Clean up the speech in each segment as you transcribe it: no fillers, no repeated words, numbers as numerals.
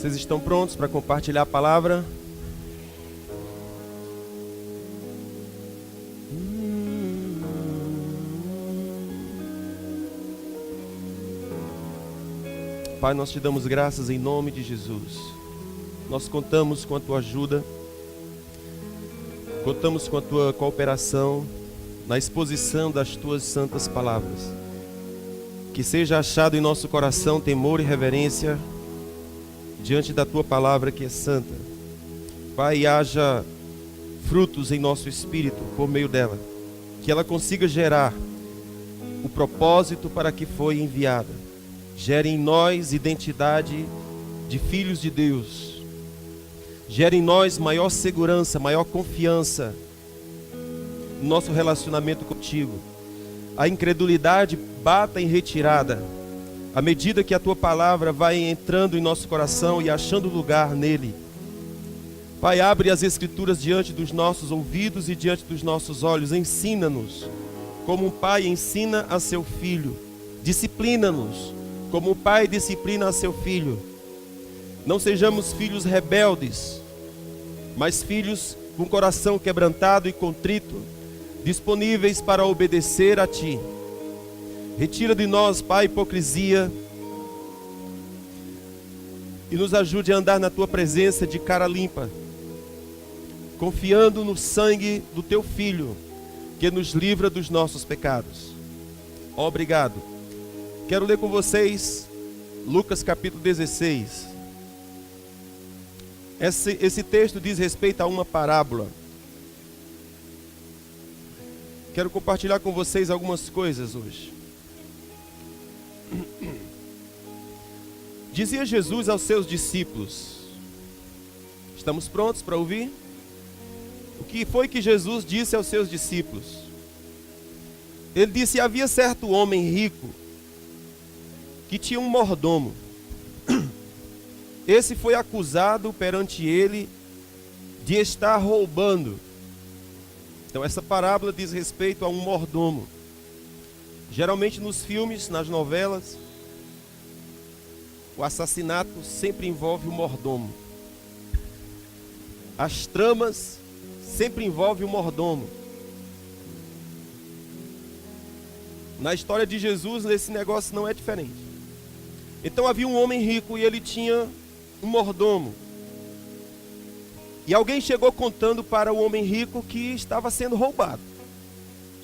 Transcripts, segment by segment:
Vocês estão prontos para compartilhar a palavra? Pai, nós te damos graças em nome de Jesus. Nós contamos com a tua ajuda, contamos com a tua cooperação na exposição das tuas santas palavras. Que seja achado em nosso coração temor e reverência diante da tua palavra que é santa. Pai, haja frutos em nosso espírito por meio dela, que ela consiga gerar o propósito para que foi enviada. Gere em nós identidade de filhos de Deus. Gere em nós maior segurança, maior confiança no nosso relacionamento contigo. A incredulidade bata em retirada à medida que a tua palavra vai entrando em nosso coração e achando lugar nele. Pai, abre as escrituras diante dos nossos ouvidos e diante dos nossos olhos. Ensina-nos como um pai ensina a seu filho. Disciplina-nos como o pai disciplina a seu filho. Não sejamos filhos rebeldes, mas filhos com coração quebrantado e contrito, disponíveis para obedecer a ti. Retira de nós, Pai, a hipocrisia e nos ajude a andar na tua presença de cara limpa, confiando no sangue do teu Filho, que nos livra dos nossos pecados. Obrigado. Quero ler com vocês Lucas capítulo 16. Esse texto diz respeito a uma parábola. Quero compartilhar com vocês algumas coisas hoje. Dizia Jesus aos seus discípulos. Estamos prontos para ouvir? O que foi que Jesus disse aos seus discípulos? Ele disse: havia certo homem rico que tinha um mordomo. Esse foi acusado perante ele de estar roubando. Então essa parábola diz respeito a um mordomo. Geralmente nos filmes, nas novelas, o assassinato sempre envolve o mordomo. As tramas sempre envolvem o mordomo. Na história de Jesus, esse negócio não é diferente. Então havia um homem rico e ele tinha um mordomo. E alguém chegou contando para o homem rico que estava sendo roubado.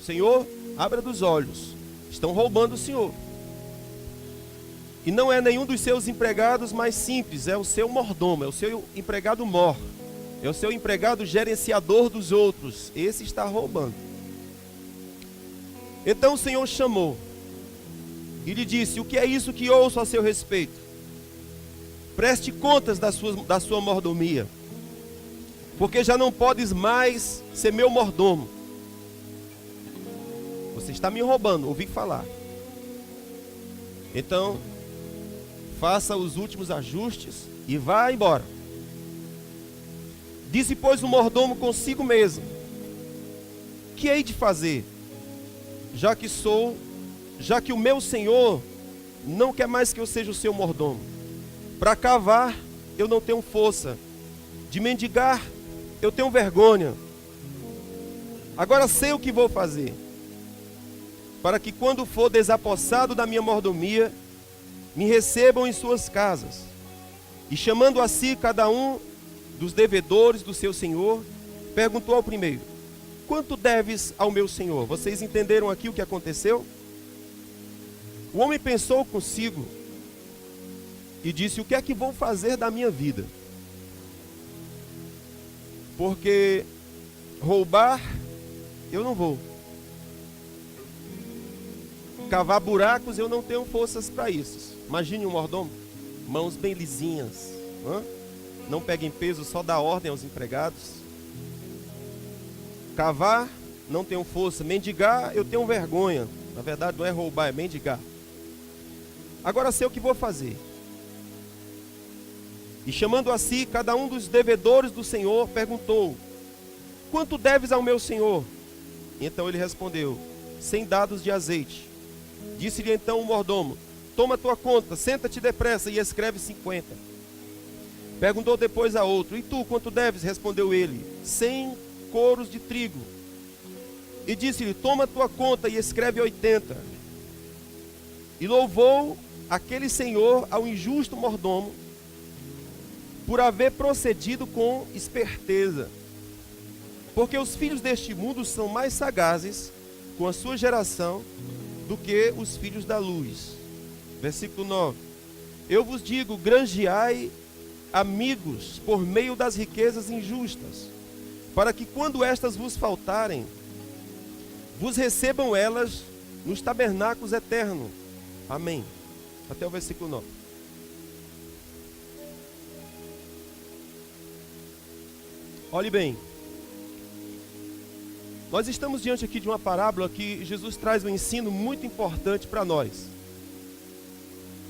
Senhor, abra dos olhos. Estão roubando o senhor. E não é nenhum dos seus empregados mais simples, é o seu mordomo, é o seu empregado mor. É o seu empregado gerenciador dos outros. Esse está roubando. Então o Senhor chamou e lhe disse: o que é isso que ouço a seu respeito? Preste contas da sua mordomia, porque já não podes mais ser meu mordomo. Você está me roubando, ouvi falar. Então, faça os últimos ajustes e vá embora. Disse, pois, o mordomo consigo mesmo: que hei de fazer, já que o meu senhor não quer mais que eu seja o seu mordomo? Para cavar eu não tenho força, de mendigar eu tenho vergonha. Agora sei o que vou fazer, para que quando for desapossado da minha mordomia, me recebam em suas casas. E chamando a si cada um dos devedores do seu senhor, perguntou ao primeiro: quanto deves ao meu senhor? Vocês entenderam aqui o que aconteceu? O homem pensou consigo e disse: o que é que vou fazer da minha vida? Porque roubar eu não vou. Cavar buracos eu não tenho forças para isso. Imagine um mordomo, mãos bem lisinhas, não peguem peso, só dá ordem aos empregados. Cavar, não tenho força. Mendigar, eu tenho vergonha. Na verdade não é roubar, é mendigar. Agora sei o que vou fazer. E chamando a si cada um dos devedores do Senhor, perguntou: quanto deves ao meu senhor? E então ele respondeu: 100 dados de azeite. Disse-lhe então o mordomo: toma tua conta, senta-te depressa e escreve 50. Perguntou depois a outro: e tu, quanto deves? Respondeu ele: 100 coros de trigo. E disse-lhe: toma tua conta e escreve 80. E louvou aquele senhor ao injusto mordomo por haver procedido com esperteza. Porque os filhos deste mundo são mais sagazes com a sua geração do que os filhos da luz. Versículo 9. Eu vos digo, granjeai amigos por meio das riquezas injustas, para que quando estas vos faltarem, vos recebam elas nos tabernáculos eternos. Amém. Até o versículo 9. Olhe bem. Nós estamos diante aqui de uma parábola que Jesus traz um ensino muito importante para nós.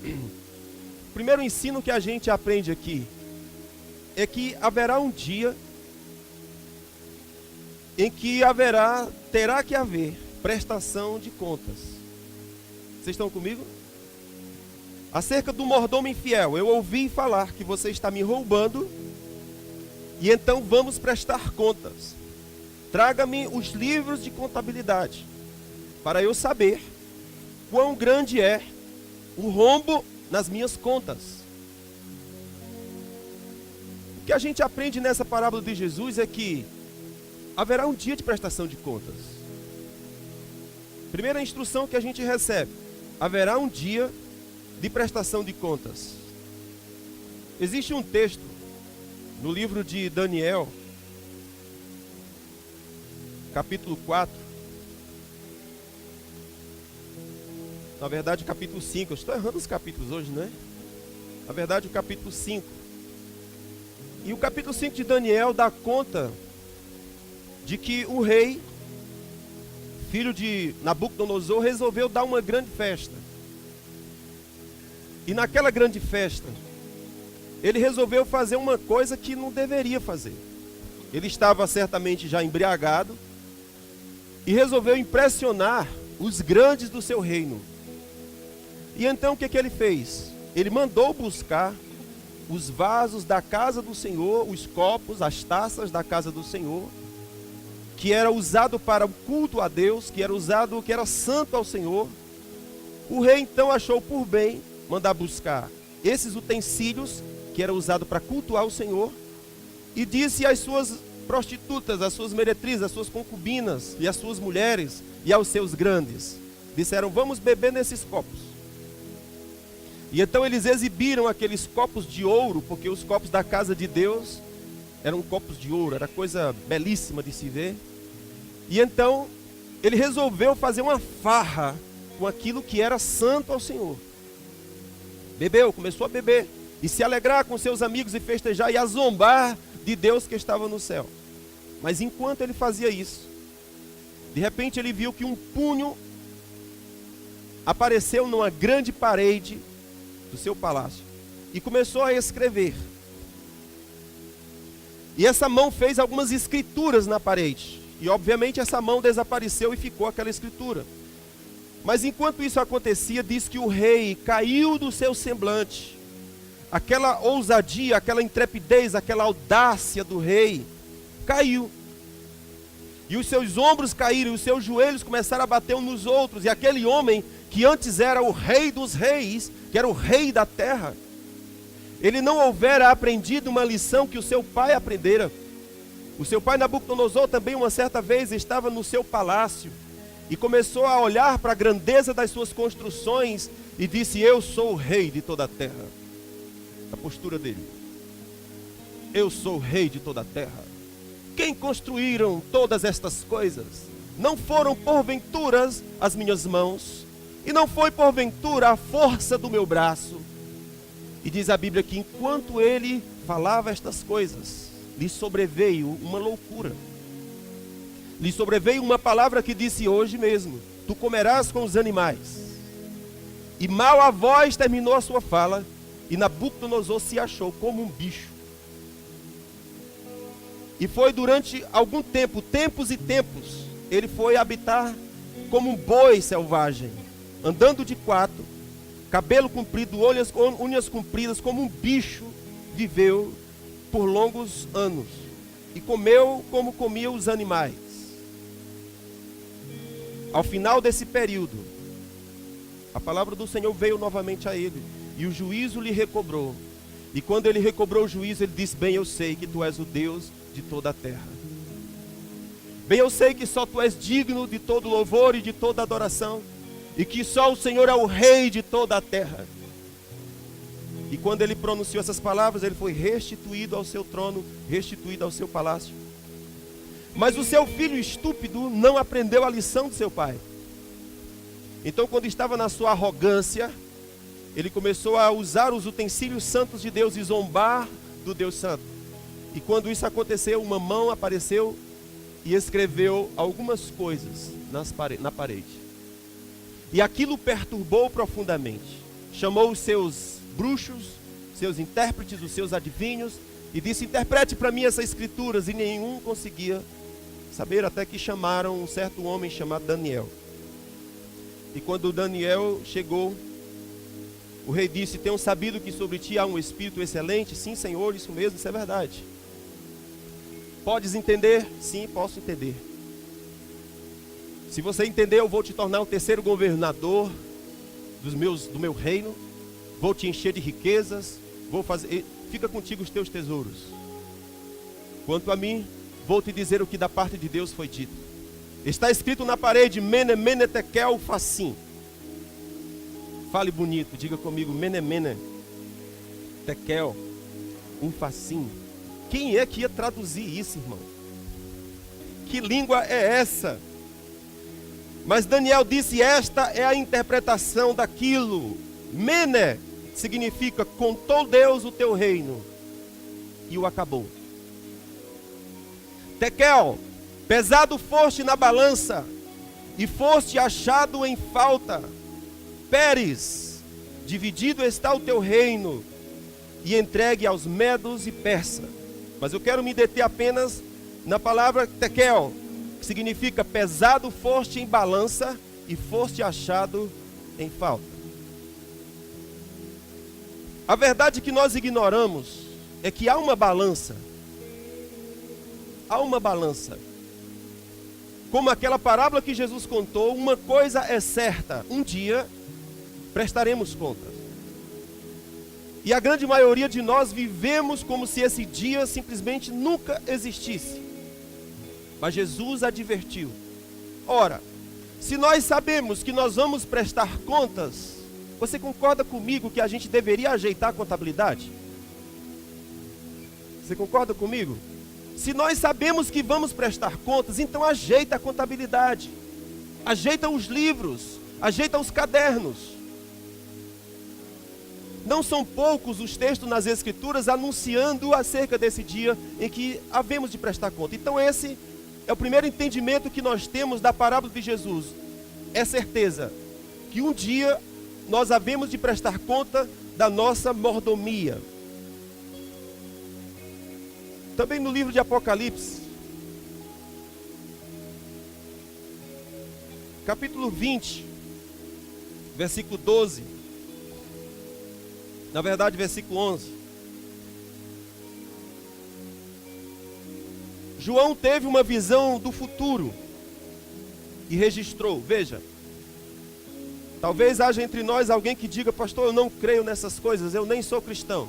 O primeiro ensino que a gente aprende aqui é que haverá um dia em que terá que haver prestação de contas. Vocês estão comigo? Acerca do mordomo infiel, eu ouvi falar que você está me roubando e então vamos prestar contas. Traga-me os livros de contabilidade, para eu saber quão grande é o rombo nas minhas contas. O que a gente aprende nessa parábola de Jesus é que haverá um dia de prestação de contas. Primeira instrução que a gente recebe: haverá um dia de prestação de contas. Existe um texto no livro de Daniel, capítulo 4, na verdade o capítulo 5, eu estou errando os capítulos hoje, não é? Na verdade o capítulo 5, e o capítulo 5 de Daniel dá conta de que o rei, filho de Nabucodonosor, resolveu dar uma grande festa, e naquela grande festa, ele resolveu fazer uma coisa que não deveria fazer. Ele estava certamente já embriagado, e resolveu impressionar os grandes do seu reino. E então o que ele fez? Ele mandou buscar os vasos da casa do Senhor, os copos, as taças da casa do Senhor, que era usado para o culto a Deus, que era santo ao Senhor. O rei então achou por bem mandar buscar esses utensílios, que era usado para cultuar o Senhor, e disse às suas prostitutas, às suas meretrizes, às suas concubinas e às suas mulheres e aos seus grandes, disseram: vamos beber nesses copos. E então eles exibiram aqueles copos de ouro, porque os copos da casa de Deus eram copos de ouro, era coisa belíssima de se ver. E então ele resolveu fazer uma farra com aquilo que era santo ao Senhor. Bebeu, começou a beber e se alegrar com seus amigos e festejar e a zombar de Deus que estava no céu. Mas enquanto ele fazia isso, de repente ele viu que um punho apareceu numa grande parede do seu palácio e começou a escrever. E essa mão fez algumas escrituras na parede, e obviamente essa mão desapareceu e ficou aquela escritura. Mas enquanto isso acontecia, diz que o rei caiu do seu semblante. Aquela ousadia, aquela intrepidez, aquela audácia do rei caiu. E os seus ombros caíram, e os seus joelhos começaram a bater uns nos outros. E aquele homem que antes era o rei dos reis, que era o rei da terra, ele não houvera aprendido uma lição que o seu pai aprendera. O seu pai Nabucodonosor também uma certa vez estava no seu palácio e começou a olhar para a grandeza das suas construções e disse: eu sou o rei de toda a terra. A postura dele: eu sou o rei de toda a terra. Quem construíram todas estas coisas? Não foram porventura as minhas mãos, e não foi porventura a força do meu braço. E diz a Bíblia que enquanto ele falava estas coisas, lhe sobreveio uma loucura. Lhe sobreveio uma palavra que disse: hoje mesmo tu comerás com os animais. E mal a voz terminou a sua fala, e Nabucodonosor se achou como um bicho. E foi durante algum tempo, tempos e tempos, ele foi habitar como um boi selvagem, andando de quatro, cabelo comprido, unhas compridas, como um bicho, viveu por longos anos e comeu como comiam os animais. Ao final desse período, a palavra do Senhor veio novamente a ele e o juízo lhe recobrou. E quando ele recobrou o juízo, ele disse: bem, eu sei que tu és o Deus de toda a terra. Bem, eu sei que só tu és digno de todo louvor e de toda adoração, e que só o Senhor é o rei de toda a terra. E quando ele pronunciou essas palavras, ele foi restituído ao seu trono, restituído ao seu palácio. Mas o seu filho estúpido não aprendeu a lição do seu pai. Então, quando estava na sua arrogância, ele começou a usar os utensílios santos de Deus e zombar do Deus Santo. E quando isso aconteceu, uma mão apareceu e escreveu algumas coisas na parede. E aquilo o perturbou profundamente. Chamou os seus bruxos, seus intérpretes, os seus adivinhos, e disse: interprete para mim essas escrituras. E nenhum conseguia saber, até que chamaram um certo homem chamado Daniel. E quando Daniel chegou, o rei disse: tenho sabido que sobre ti há um espírito excelente. Sim, Senhor, isso mesmo, isso é verdade. Podes entender? Sim, posso entender. Se você entender, eu vou te tornar o terceiro governador do meu reino. Vou te encher de riquezas. Fica contigo os teus tesouros. Quanto a mim, vou te dizer o que da parte de Deus foi dito. Está escrito na parede: Mene, Mene, Tekel, Upharsin. Fale bonito, diga comigo: Mene, Mene, Tekel, Upharsin. Quem é que ia traduzir isso, irmão? Que língua é essa? Mas Daniel disse: esta é a interpretação daquilo. Mene significa: contou Deus o teu reino e o acabou. Tekel, pesado foste na balança e foste achado em falta. Pérez, dividido está o teu reino e entregue aos medos e persas. Mas eu quero me deter apenas na palavra Tekel, que significa: pesado foste em balança e foste achado em falta. A verdade que nós ignoramos é que há uma balança. Há uma balança. Como aquela parábola que Jesus contou, uma coisa é certa: um dia prestaremos contas. E a grande maioria de nós vivemos como se esse dia simplesmente nunca existisse. Mas Jesus advertiu: ora, se nós sabemos que nós vamos prestar contas, você concorda comigo que a gente deveria ajeitar a contabilidade? Você concorda comigo? Se nós sabemos que vamos prestar contas, então ajeita a contabilidade, ajeita os livros, ajeita os cadernos. Não são poucos os textos nas Escrituras anunciando acerca desse dia em que havemos de prestar conta. Então esse é o primeiro entendimento que nós temos da parábola de Jesus. É certeza que um dia nós havemos de prestar conta da nossa mordomia. Também no livro de Apocalipse, capítulo 20, versículo 12, na verdade versículo 11. João teve uma visão do futuro e registrou. Veja, talvez haja entre nós alguém que diga: pastor, eu não creio nessas coisas, eu nem sou cristão.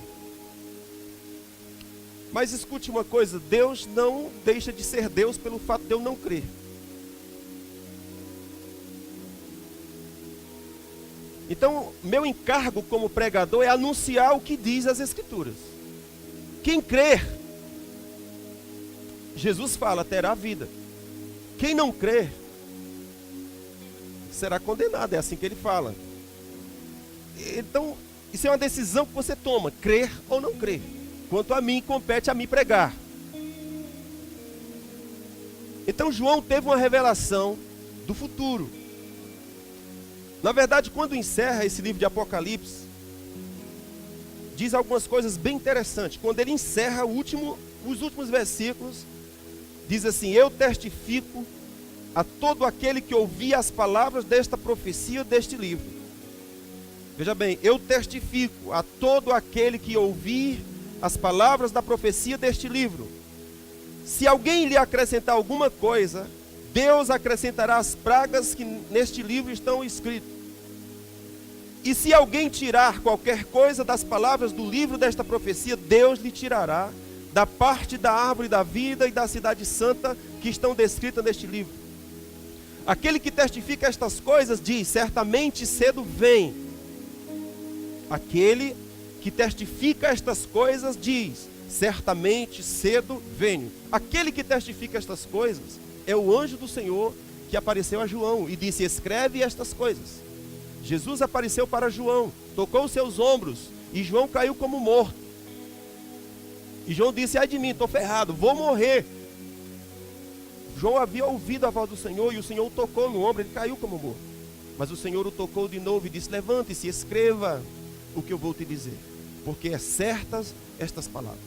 Mas escute uma coisa: Deus não deixa de ser Deus pelo fato de eu não crer. Então, meu encargo como pregador é anunciar o que diz as Escrituras. Quem crer, Jesus fala, terá vida. Quem não crer, será condenado. É assim que ele fala. Então, isso é uma decisão que você toma: crer ou não crer. Quanto a mim, compete a mim pregar. Então João teve uma revelação do futuro. Na verdade, quando encerra esse livro de Apocalipse, diz algumas coisas bem interessantes. Quando ele encerra os últimos versículos, diz assim: eu testifico a todo aquele que ouvir as palavras desta profecia deste livro. Veja bem, eu testifico a todo aquele que ouvir as palavras da profecia deste livro. Se alguém lhe acrescentar alguma coisa, Deus acrescentará as pragas que neste livro estão escritas. E se alguém tirar qualquer coisa das palavras do livro desta profecia, Deus lhe tirará da parte da árvore da vida e da cidade santa que estão descritas neste livro. Aquele que testifica estas coisas diz: certamente cedo vem. Aquele que testifica estas coisas diz: certamente cedo venho. Aquele que testifica estas coisas é o anjo do Senhor que apareceu a João e disse: escreve estas coisas. Jesus apareceu para João, tocou os seus ombros e João caiu como morto. E João disse: ai de mim, estou ferrado, vou morrer. João havia ouvido a voz do Senhor e o Senhor o tocou no ombro, ele caiu como morto. Mas o Senhor o tocou de novo e disse: levante-se, escreva o que eu vou te dizer, porque é certas estas palavras.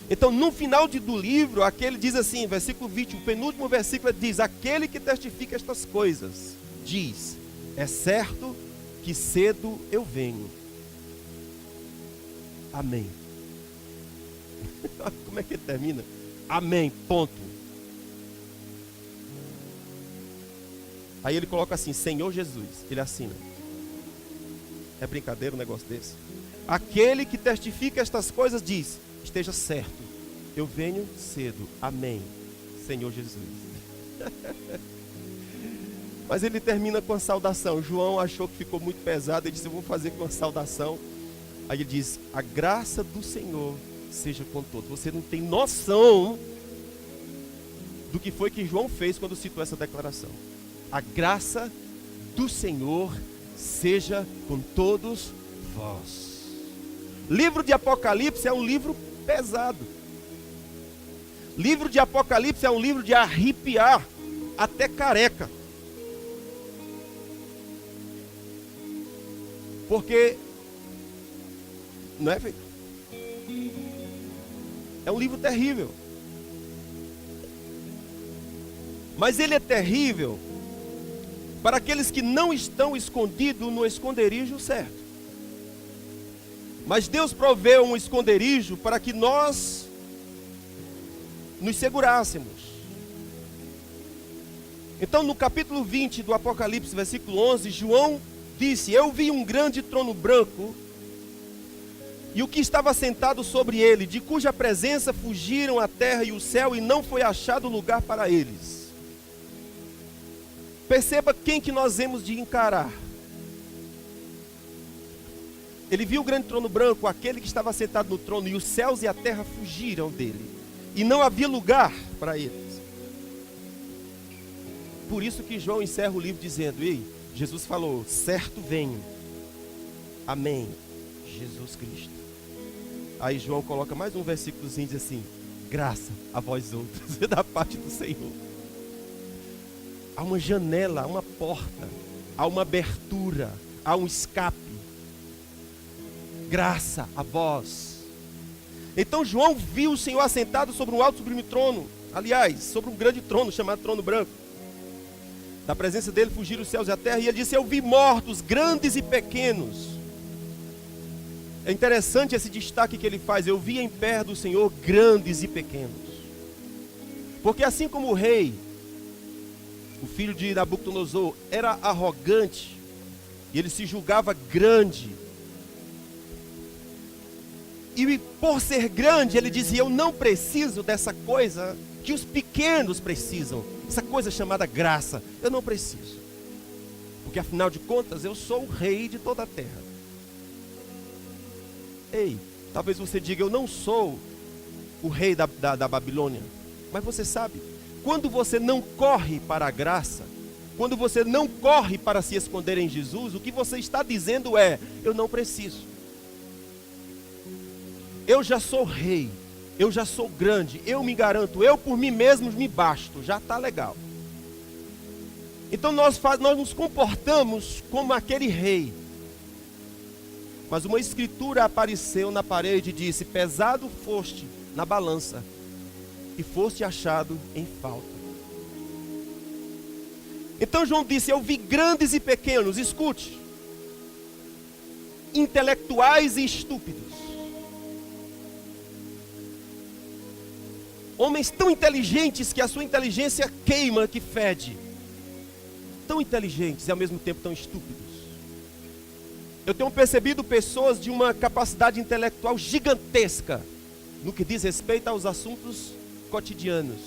Então, no final do livro, aquele diz assim, versículo 20, o penúltimo versículo diz: aquele que testifica estas coisas diz: é certo que cedo eu venho. Amém. Como é que ele termina? Amém, ponto. Aí ele coloca assim: Senhor Jesus, ele assina. É brincadeira um negócio desse? Aquele que testifica estas coisas diz: esteja certo, eu venho cedo. Amém, Senhor Jesus. Mas ele termina com a saudação. João achou que ficou muito pesado, ele disse: eu vou fazer com uma saudação. Aí ele diz: a graça do Senhor seja com todos. Você não tem noção do que foi que João fez quando citou essa declaração. A graça do Senhor seja com todos vós. Livro de Apocalipse é um livro pesado. Livro de Apocalipse é um livro de arrepiar até careca. Porque não é feito. É um livro terrível. Mas ele é terrível para aqueles que não estão escondidos no esconderijo certo. Mas Deus proveu um esconderijo para que nós nos segurássemos. Então, no capítulo 20 do Apocalipse, versículo 11, João disse: eu vi um grande trono branco e o que estava sentado sobre ele, de cuja presença fugiram a terra e o céu, e não foi achado lugar para eles. Perceba quem que nós hemos de encarar. Ele viu o grande trono branco, aquele que estava sentado no trono, e os céus e a terra fugiram dele, e não havia lugar para eles. Por isso que João encerra o livro dizendo: ei, Jesus falou: certo venho. Amém, Jesus Cristo. Aí João coloca mais um versículozinho e diz assim: graça a vós outros, da parte do Senhor. Há uma janela, há uma porta, há uma abertura, há um escape. Graça a vós. Então João viu o Senhor assentado sobre um alto e sublime trono. Aliás, sobre um grande trono chamado trono branco. Da presença dele fugiram os céus e a terra. E ele disse: eu vi mortos, grandes e pequenos. É interessante esse destaque que ele faz: eu vi em pé do Senhor grandes e pequenos. Porque assim como o rei, o filho de Nabucodonosor, era arrogante, e ele se julgava grande, e por ser grande ele dizia: eu não preciso dessa coisa que os pequenos precisam, essa coisa chamada graça, eu não preciso, porque afinal de contas eu sou o rei de toda a terra. Ei, talvez você diga: eu não sou o rei da Babilônia. Mas você sabe, quando você não corre para a graça, quando você não corre para se esconder em Jesus, o que você está dizendo é: eu não preciso. Eu já sou rei, eu já sou grande, eu me garanto, eu por mim mesmo me basto, já está legal. Então nós nos comportamos como aquele rei. Mas uma escritura apareceu na parede e disse: pesado foste na balança e foste achado em falta. Então João disse: eu vi grandes e pequenos, escute, intelectuais e estúpidos, Homens tão inteligentes que a sua inteligência queima, que fede. Tão inteligentes e ao mesmo tempo tão estúpidos. Eu tenho percebido pessoas de uma capacidade intelectual gigantesca no que diz respeito aos assuntos cotidianos.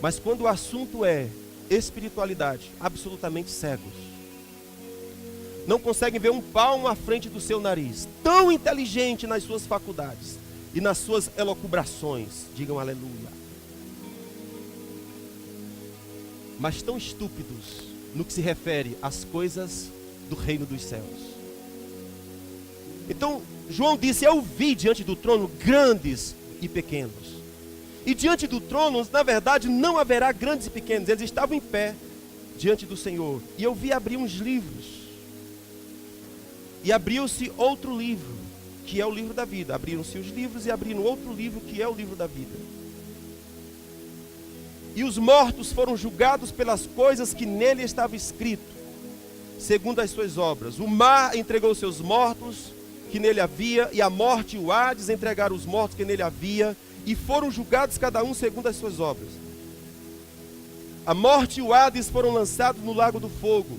Mas quando o assunto é espiritualidade, absolutamente cegos. Não conseguem ver um palmo à frente do seu nariz. Tão inteligente nas suas faculdades e nas suas elucubrações. Digam aleluia. Mas tão estúpidos no que se refere às coisas do reino dos céus. Então, João disse, eu vi diante do trono grandes e pequenos. E diante do trono, na verdade, não haverá grandes e pequenos. Eles estavam em pé diante do Senhor. E eu vi abrir uns livros. E abriu-se outro livro, que é o livro da vida. Abriram-se os livros e abriram outro livro, que é o livro da vida. E os mortos foram julgados pelas coisas que nele estava escrito, segundo as suas obras. O mar entregou seus mortos que nele havia, e a morte e o Hades entregaram os mortos que nele havia, e foram julgados cada um segundo as suas obras. A morte e o Hades foram lançados no lago do fogo.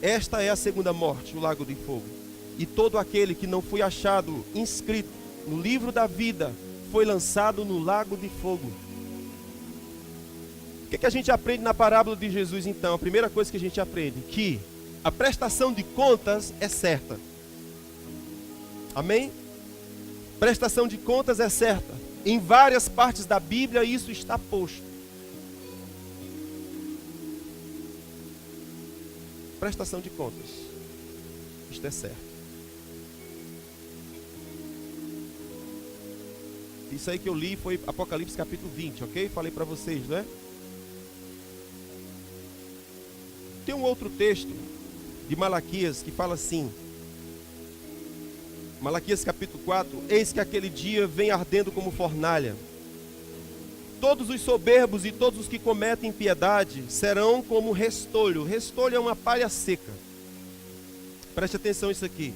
Esta é a segunda morte, o lago do fogo. E todo aquele que não foi achado inscrito no livro da vida foi lançado no lago de fogo. O que a gente aprende na parábola de Jesus então? A primeira coisa que a gente aprende, que a prestação de contas é certa. Amém? Prestação de contas é certa. Em várias partes da Bíblia isso está posto. Prestação de contas. Isto é certo. Isso aí que eu li foi Apocalipse capítulo 20, ok? Falei para vocês, não é? Tem um outro texto de Malaquias que fala assim. Malaquias capítulo 4, eis que aquele dia vem ardendo como fornalha. Todos os soberbos e todos os que cometem impiedade serão como restolho. Restolho é uma palha seca. Preste atenção nisso aqui.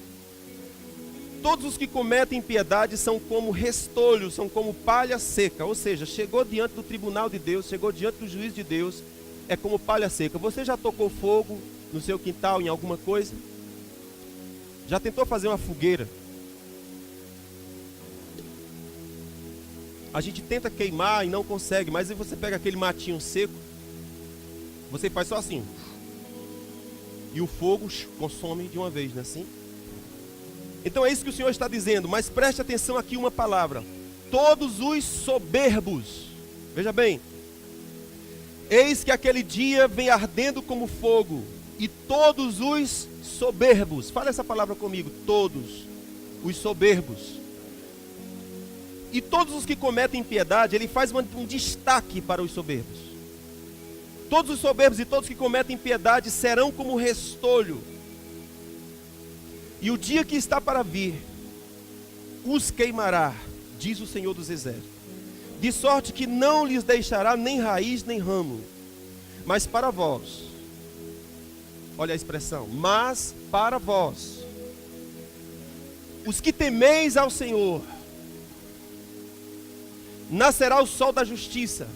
Todos os que cometem impiedade são como restolho, são como palha seca. Ou seja, chegou diante do tribunal de Deus, chegou diante do juiz de Deus, é como palha seca. Você já tocou fogo no seu quintal, em alguma coisa? Já tentou fazer uma fogueira? A gente tenta queimar e não consegue, mas aí você pega aquele matinho seco, você faz só assim, e o fogo consome de uma vez, não é assim? Então é isso que o Senhor está dizendo, mas preste atenção aqui uma palavra. Todos os soberbos, veja bem, eis que aquele dia vem ardendo como fogo, e todos os soberbos, fala essa palavra comigo, todos os soberbos, e todos os que cometem impiedade, ele faz um destaque para os soberbos. Todos os soberbos e todos que cometem impiedade serão como restolho. E o dia que está para vir, os queimará, diz o Senhor dos Exércitos. De sorte que não lhes deixará nem raiz nem ramo. Mas para vós, olha a expressão, mas para vós, os que temeis ao Senhor, nascerá o sol da justiça,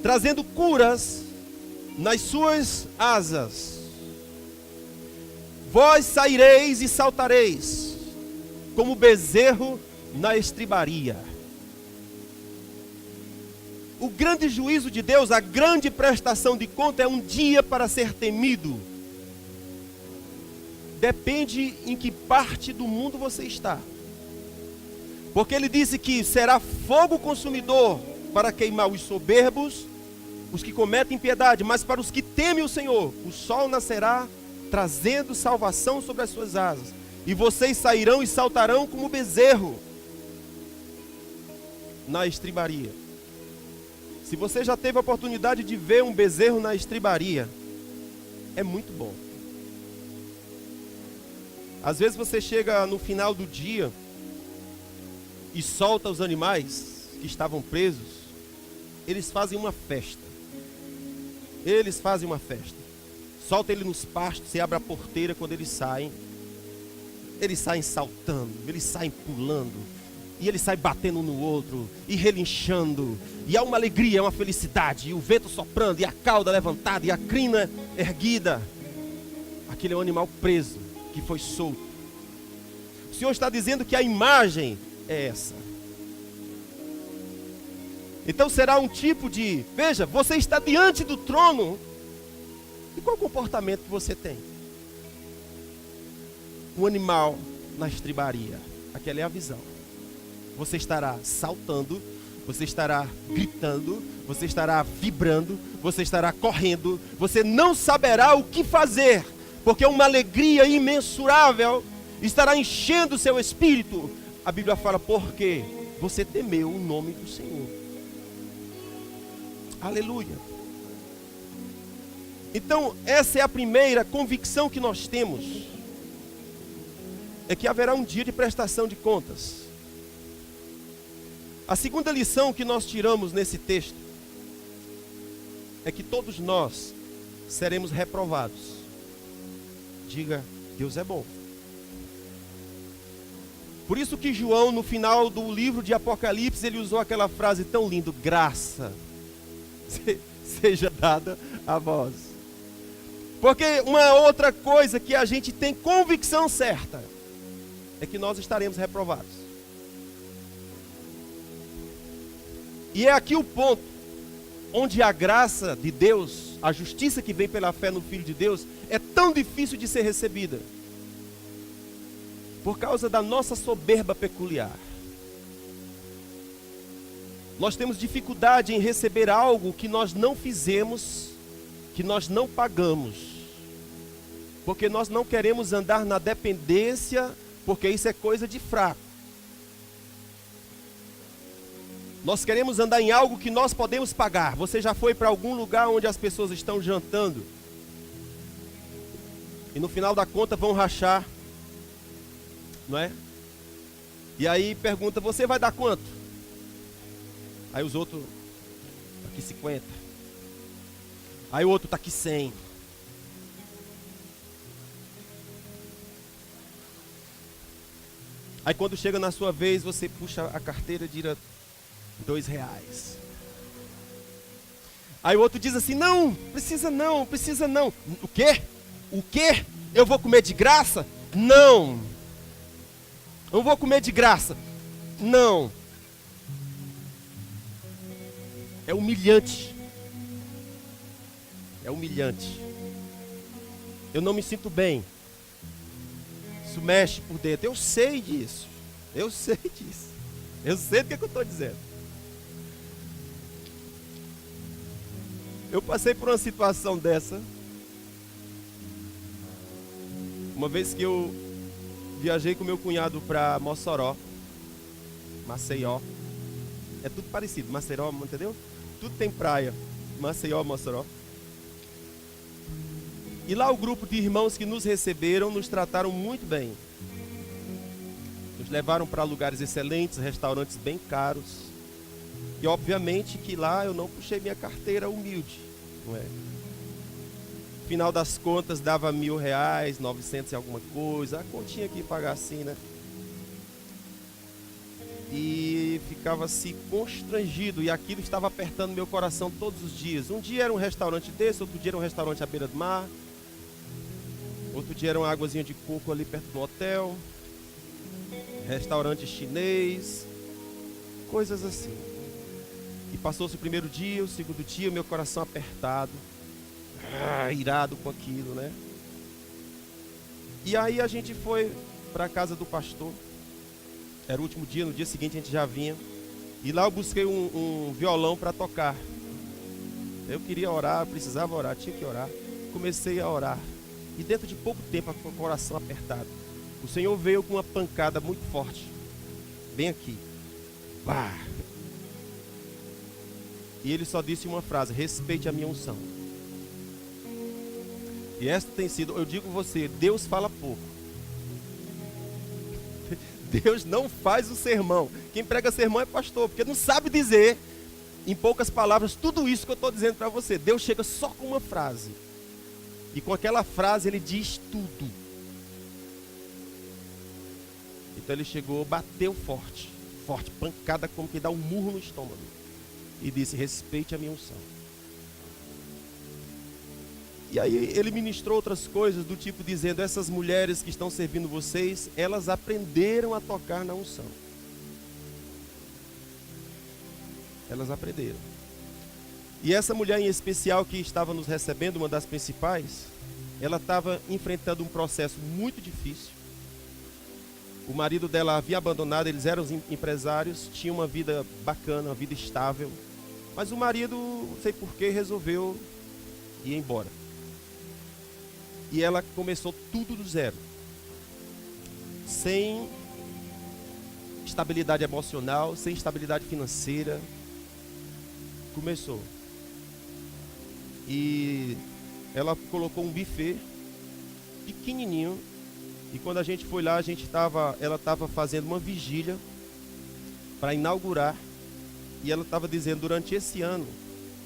trazendo curas nas suas asas. Vós saireis e saltareis, como bezerro na estribaria. O grande juízo de Deus, a grande prestação de conta é um dia para ser temido. Depende em que parte do mundo você está. Porque ele disse que será fogo consumidor para queimar os soberbos, os que cometem impiedade, mas para os que temem o Senhor, o sol nascerá trazendo salvação sobre as suas asas. E vocês sairão e saltarão como bezerro na estribaria. Se você já teve a oportunidade de ver um bezerro na estribaria, é muito bom. Às vezes você chega no final do dia e solta os animais que estavam presos, eles fazem uma festa. Eles fazem uma festa. Solta ele nos pastos, você abre a porteira quando eles saem saltando, eles saem pulando. E ele sai batendo um no outro, e relinchando, e há uma alegria, uma felicidade, e o vento soprando, e a cauda levantada, e a crina erguida. Aquele é um animal preso, que foi solto. O Senhor está dizendo que a imagem é essa. Então será um tipo de, veja, você está diante do trono, e qual o comportamento que você tem? Um animal na estribaria, aquela é a visão. Você estará saltando, você estará gritando, você estará vibrando, você estará correndo, você não saberá o que fazer, porque uma alegria imensurável estará enchendo o seu espírito. A Bíblia fala, porque você temeu o nome do Senhor. Aleluia. Então, essa é a primeira convicção que nós temos, é que haverá um dia de prestação de contas. A segunda lição que nós tiramos nesse texto é que todos nós seremos reprovados. Diga, Deus é bom. Por isso que João, no final do livro de Apocalipse, ele usou aquela frase tão linda, graça seja dada a vós. Porque uma outra coisa que a gente tem convicção certa é que nós estaremos reprovados. E é aqui o ponto onde a graça de Deus, a justiça que vem pela fé no Filho de Deus, é tão difícil de ser recebida. Por causa da nossa soberba peculiar. Nós temos dificuldade em receber algo que nós não fizemos, que nós não pagamos. Porque nós não queremos andar na dependência, porque isso é coisa de fraco. Nós queremos andar em algo que nós podemos pagar. Você já foi para algum lugar onde as pessoas estão jantando e no final da conta vão rachar, não é? E aí pergunta, você vai dar quanto? Aí os outros, aqui 50. Aí o outro está aqui 100. Aí quando chega na sua vez, você puxa a carteira e diz R$2. Aí o outro diz assim, não, precisa não, precisa não. O quê? O quê? Eu vou comer de graça? Não. Eu vou comer de graça? Não. É humilhante. É humilhante. Eu não me sinto bem. Isso mexe por dentro. Eu sei disso. Eu sei disso. Eu sei do que eu estou dizendo. Eu passei por uma situação dessa. Uma vez que eu viajei com meu cunhado para Mossoró, Maceió. É tudo parecido, Maceió, entendeu? Tudo tem praia, Maceió, Mossoró. E lá o grupo de irmãos que nos receberam nos trataram muito bem. Nos levaram para lugares excelentes, restaurantes bem caros. E obviamente que lá eu não puxei minha carteira humilde, não é? Final das contas dava R$1.000, 900 e alguma coisa. A continha que pagar assim, né? E ficava assim constrangido. E aquilo estava apertando meu coração todos os dias. Um dia era um restaurante desse, outro dia era um restaurante à beira do mar. Outro dia era uma águazinha de coco ali perto do hotel. Restaurante chinês. Coisas assim. E passou-se o primeiro dia, o segundo dia, meu coração apertado. Irado com aquilo, né? E aí a gente foi para a casa do pastor. Era o último dia, no dia seguinte a gente já vinha. E lá eu busquei um violão para tocar. Eu queria orar, precisava orar, tinha que orar. Comecei a orar. E dentro de pouco tempo, com o coração apertado, o Senhor veio com uma pancada muito forte. Bem aqui. Bah! E ele só disse uma frase: respeite a minha unção. E esta tem sido, eu digo você, Deus fala pouco. Deus não faz o sermão. Quem prega sermão é pastor, porque não sabe dizer, em poucas palavras, tudo isso que eu estou dizendo para você. Deus chega só com uma frase. E com aquela frase ele diz tudo. Então ele chegou, bateu forte. forte, pancada como que dá um murro no estômago. E disse: respeite a minha unção. E aí ele ministrou outras coisas do tipo dizendo: essas mulheres que estão servindo vocês, elas aprenderam a tocar na unção. Elas aprenderam. E essa mulher em especial que estava nos recebendo, uma das principais, ela estava enfrentando um processo muito difícil. O marido dela havia abandonado, eles eram empresários, tinham uma vida bacana, uma vida estável. Mas o marido, não sei porquê, resolveu ir embora. E ela começou tudo do zero. Sem estabilidade emocional, sem estabilidade financeira. Começou. E ela colocou um buffet pequenininho. E quando a gente foi lá, ela estava fazendo uma vigília para inaugurar. E ela estava dizendo: durante esse ano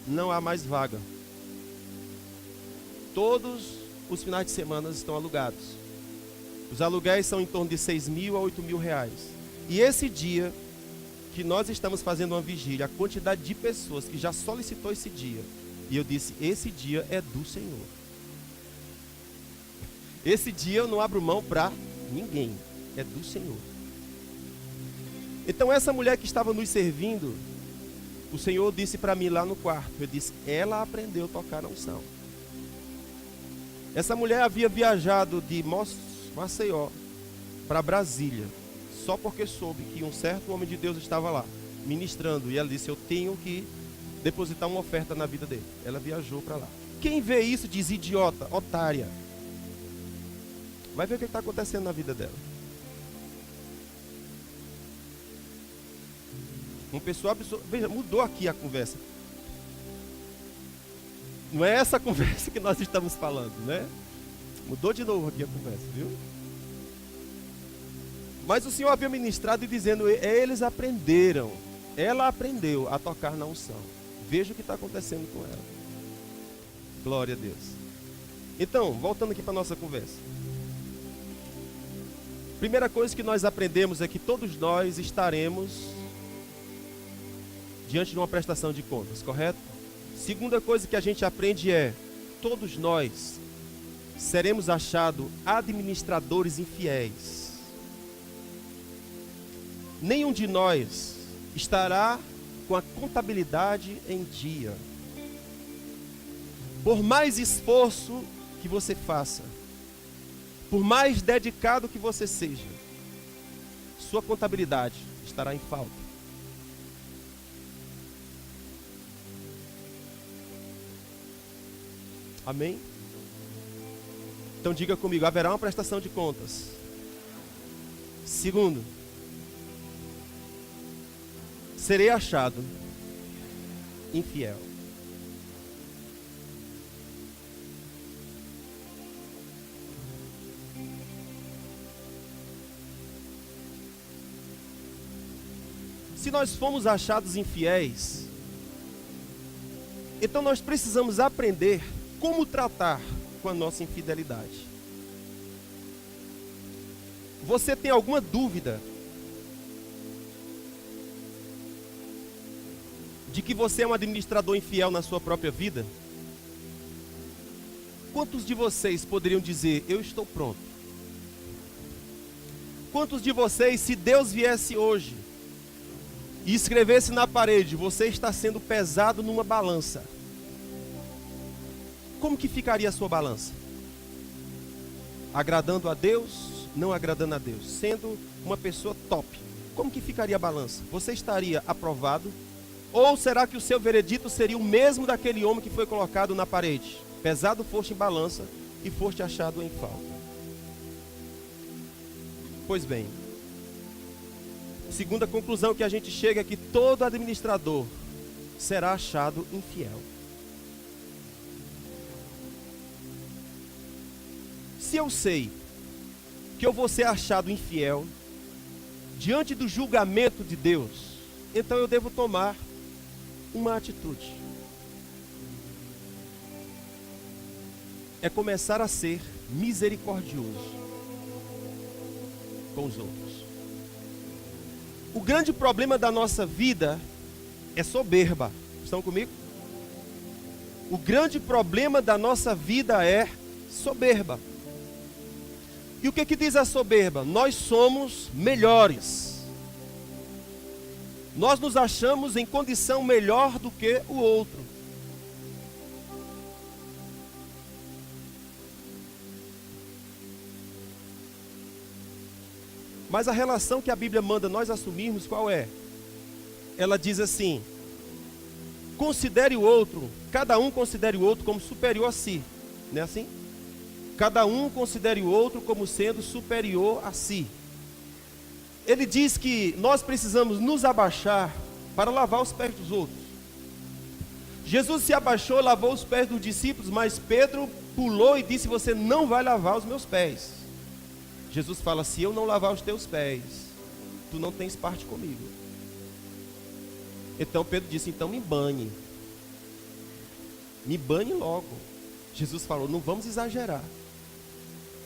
não há mais vaga. Todos os finais de semana estão alugados. Os aluguéis são em torno de 6 mil a 8 mil reais. E esse dia que nós estamos fazendo uma vigília, a quantidade de pessoas que já solicitou esse dia. E eu disse: esse dia é do Senhor. Esse dia eu não abro mão para ninguém. É do Senhor. Então essa mulher que estava nos servindo, o Senhor disse para mim lá no quarto, ele disse: ela aprendeu a tocar na unção. Essa mulher havia viajado de Maceió para Brasília, só porque soube que um certo homem de Deus estava lá, ministrando. E ela disse: eu tenho que depositar uma oferta na vida dele. Ela viajou para lá. Quem vê isso diz: idiota, otária. Vai ver o que está acontecendo na vida dela. Uma pessoa veja, mudou aqui a conversa. Não é essa conversa que nós estamos falando, né? Mudou de novo aqui a conversa, viu? Mas o Senhor havia ministrado e dizendo: eles aprenderam. Ela aprendeu a tocar na unção. Veja o que está acontecendo com ela. Glória a Deus. Então, voltando aqui para a nossa conversa. Primeira coisa que nós aprendemos é que todos nós estaremos diante de uma prestação de contas, correto? Segunda coisa que a gente aprende é: todos nós seremos achados administradores infiéis. Nenhum de nós estará com a contabilidade em dia. Por mais esforço que você faça, por mais dedicado que você seja, sua contabilidade estará em falta. Amém? Então diga comigo: haverá uma prestação de contas. Segundo, serei achado infiel. Se nós fomos achados infiéis, então nós precisamos aprender como tratar com a nossa infidelidade. Você tem alguma dúvida de que você é um administrador infiel na sua própria vida? Quantos de vocês poderiam dizer: eu estou pronto? Quantos de vocês, se Deus viesse hoje e escrevesse na parede: você está sendo pesado numa balança, como que ficaria a sua balança? Agradando a Deus, não agradando a Deus? Sendo uma pessoa top, como que ficaria a balança? Você estaria aprovado? Ou será que o seu veredito seria o mesmo daquele homem que foi colocado na parede? Pesado foste em balança e foste achado em falta. Pois bem, segunda conclusão que a gente chega é que todo administrador será achado infiel. Se eu sei que eu vou ser achado infiel diante do julgamento de Deus, então eu devo tomar uma atitude. É começar a ser misericordioso com os outros. O grande problema da nossa vida é soberba. Estão comigo? O grande problema da nossa vida é soberba. E o que diz a soberba? Nós somos melhores. Nós nos achamos em condição melhor do que o outro. Mas a relação que a Bíblia manda nós assumirmos qual é? Ela diz assim: considere o outro, cada um considere o outro como superior a si. Não é assim? Cada um considere o outro como sendo superior a si. Ele diz que nós precisamos nos abaixar para lavar os pés dos outros. Jesus se abaixou, lavou os pés dos discípulos, mas Pedro pulou e disse: você não vai lavar os meus pés. Jesus fala: se eu não lavar os teus pés, tu não tens parte comigo. Então Pedro disse: então me banhe. Me banhe logo. Jesus falou: não vamos exagerar,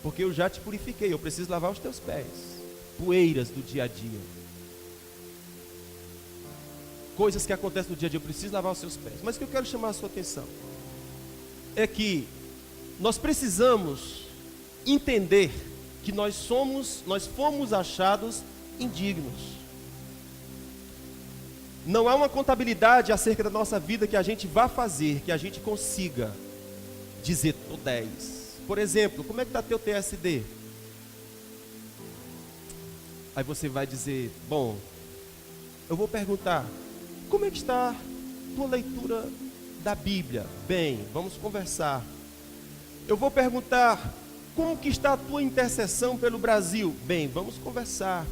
porque eu já te purifiquei, eu preciso lavar os teus pés. Poeiras do dia a dia, coisas que acontecem no dia a dia, eu preciso lavar os seus pés. Mas o que eu quero chamar a sua atenção é que nós precisamos entender que nós fomos achados indignos. Não há uma contabilidade acerca da nossa vida que a gente vá fazer, que a gente consiga dizer: tô 10. Por exemplo, como é que está teu TSD? Aí você vai dizer: bom, eu vou perguntar, como é que está tua leitura da Bíblia? Bem, vamos conversar. Eu vou perguntar, como que está a tua intercessão pelo Brasil? Bem, vamos conversar.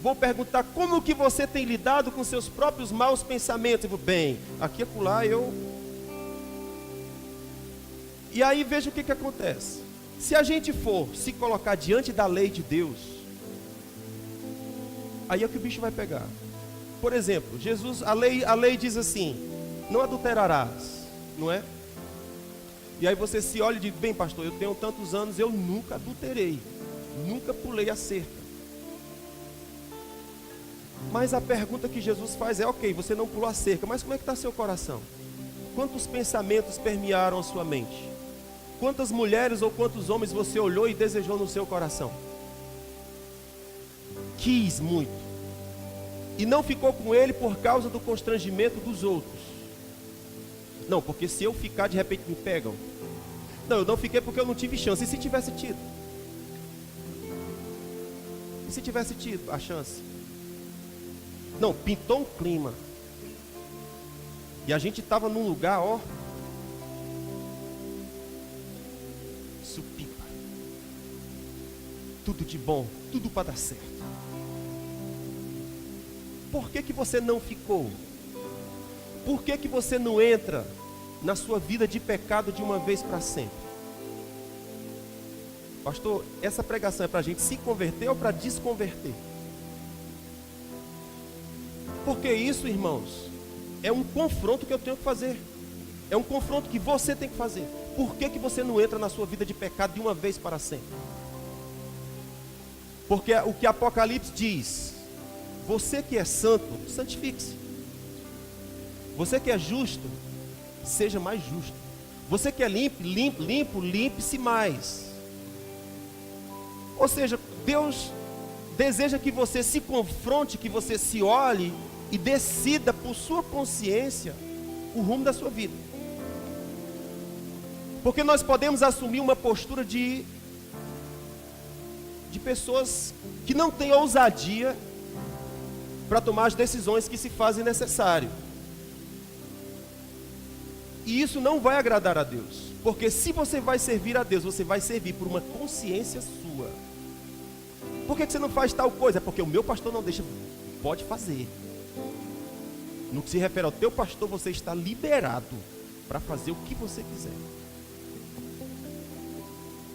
Vou perguntar, como que você tem lidado com seus próprios maus pensamentos? Eu vou, bem, aqui e acolá eu... E aí veja o que acontece. Se a gente for se colocar diante da lei de Deus, aí é que o bicho vai pegar. Por exemplo, Jesus, a lei diz assim: não adulterarás, não é? E aí você se olha e diz: bem, pastor, eu tenho tantos anos, eu nunca adulterei, nunca pulei a cerca. Mas a pergunta que Jesus faz é: ok, você não pulou a cerca, mas como é que está seu coração? Quantos pensamentos permearam a sua mente? Quantas mulheres ou quantos homens você olhou e desejou no seu coração? Quis muito, e não ficou com ele por causa do constrangimento dos outros. Não, porque se eu ficar, de repente me pegam. Não, eu não fiquei porque eu não tive chance. E se tivesse tido? E se tivesse tido a chance? Não, pintou um clima. E a gente estava num lugar, ó, supipa. Tudo de bom, tudo para dar certo. Por que você não ficou? Por que você não entra na sua vida de pecado de uma vez para sempre? Pastor, essa pregação é para a gente se converter ou para desconverter? Porque isso, irmãos, é um confronto que eu tenho que fazer. É um confronto que você tem que fazer. Por que você não entra na sua vida de pecado de uma vez para sempre? Porque o que Apocalipse diz: você que é santo, santifique-se. Você que é justo, seja mais justo. Você que é limpo, limpe-se mais. Ou seja, Deus deseja que você se confronte, que você se olhe e decida por sua consciência o rumo da sua vida. Porque nós podemos assumir uma postura de pessoas que não têm ousadia para tomar as decisões que se fazem necessário. E isso não vai agradar a Deus. Porque se você vai servir a Deus, você vai servir por uma consciência sua. Por que você não faz tal coisa? É porque o meu pastor não deixa. Pode fazer. No que se refere ao teu pastor, você está liberado para fazer o que você quiser.